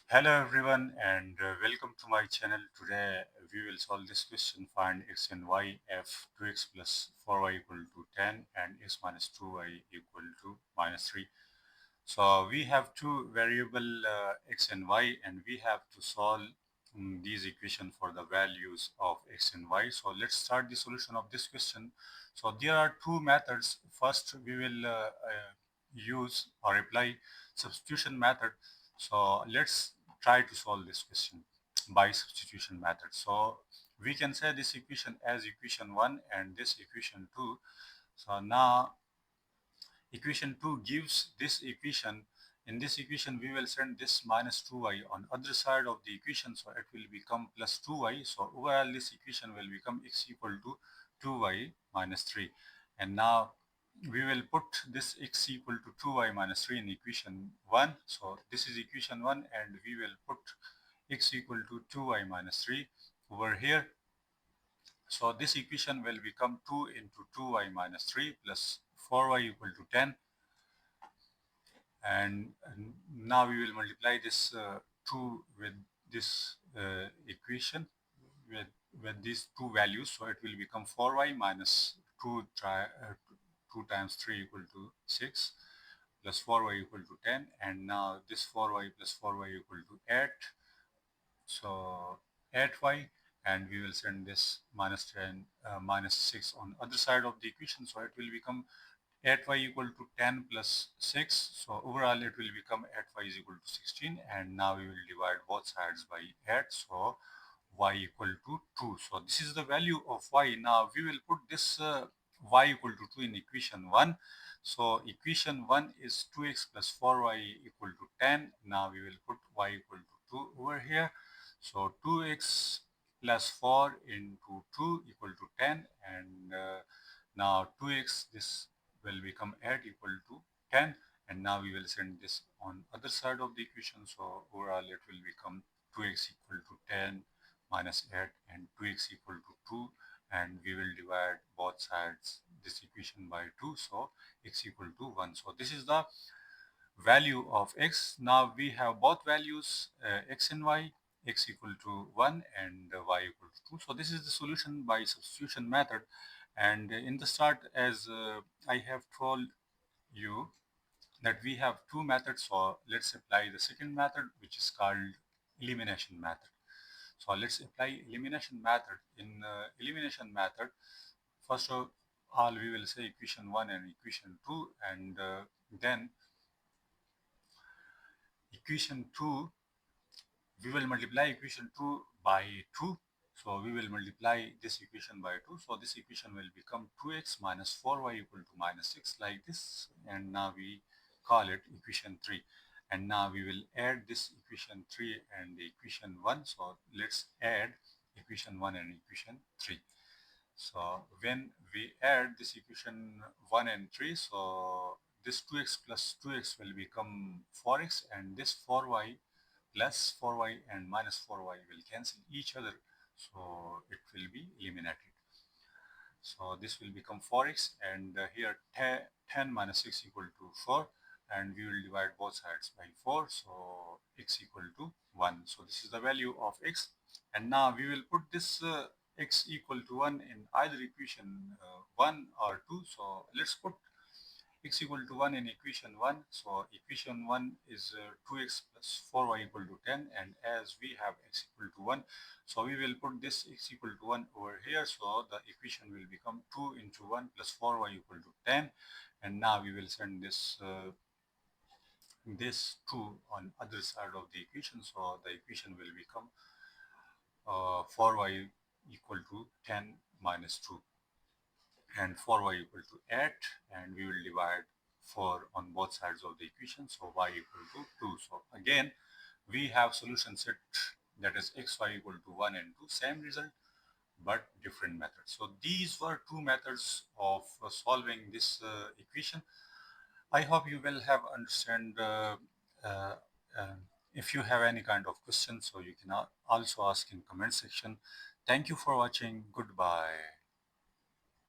Hello everyone and welcome to my channel. Today we will solve this question. Find x and y f 2x plus 4y equal to 10 and x minus 2y equal to minus 3. So we have two variable x and y and we have to solve these equations for the values of x and y. So let's start the solution of this question. So there are two methods. First we will use or apply substitution method. So let's try to solve this question by substitution method. So we can say this equation as equation 1 and this equation 2. So now equation 2 gives this equation. In this equation we will send this minus 2y on other side of the equation, so it will become plus 2y. So overall this equation will become x equal to 2y minus 3. And now we will put this x equal to 2y minus 3 in equation 1. So this is equation 1 and we will put x equal to 2y minus 3 over here. So this equation will become 2 into 2y minus 3 plus 4y equal to 10. And now we will multiply this 2 with this equation with these two values. So it will become 4y minus 2 times 3 equal to 6 plus 4y equal to 10. And now this 4y plus 4y equal to 8. So 8y, and we will send this minus 10 minus 6 on other side of the equation. So it will become 8y equal to 10 plus 6. So overall it will become 8y is equal to 16. And now we will divide both sides by 8. So y equal to 2. So this is the value of y. Now we will put this y equal to 2 in equation 1. So equation 1 is 2x plus 4y equal to 10. Now we will put y equal to 2 over here. So 2x plus 4 into 2 equal to 10. And now 2x, this will become 8 equal to 10. And now we will send this on other side of the equation. So overall it will become 2x equal to 10 minus 8 and 2x equal to 2. And we will divide both sides this equation by 2. So x equal to 1. So this is the value of x. Now we have both values x and y, x equal to 1 and y equal to 2. So this is the solution by substitution method. And in the start, as I have told you that we have two methods. So let's apply the second method, which is called elimination method. So let's apply elimination method. In elimination method, first of all we will say equation 1 and equation 2, and then equation 2 we will multiply equation 2 by 2. So we will multiply this equation by 2. So this equation will become 2x minus 4y equal to minus 6 like this. And now we call it equation 3. And now we will add this equation 3 and the equation 1. So let's add equation 1 and equation 3. So when we add this equation 1 and 3, so this 2x plus 2x will become 4x, and this 4y plus 4y and minus 4y will cancel each other. So it will be eliminated. So this will become 4x, and here 10 minus 6 equal to 4, and we will divide both sides by 4. So x equal to 1. So this is the value of x. And now we will put this x equal to 1 in either equation 1 or 2. So let's put x equal to 1 in equation 1. So equation 1 is 2x plus 4y equal to 10. And as we have x equal to 1, so we will put this x equal to 1 over here. So the equation will become 2 into 1 plus 4y equal to 10. And now we will send this 2 on other side of the equation. So the equation will become 4y equal to 10 minus 2. And 4y equal to 8, and we will divide 4 on both sides of the equation. So y equal to 2. So again we have solution set, that is xy equal to 1 and 2, same result but different methods. So these were two methods of solving this equation. I hope you will have understand. Uh, uh, if you have any kind of question, so you can also ask in comment section. Thank you for watching. Goodbye.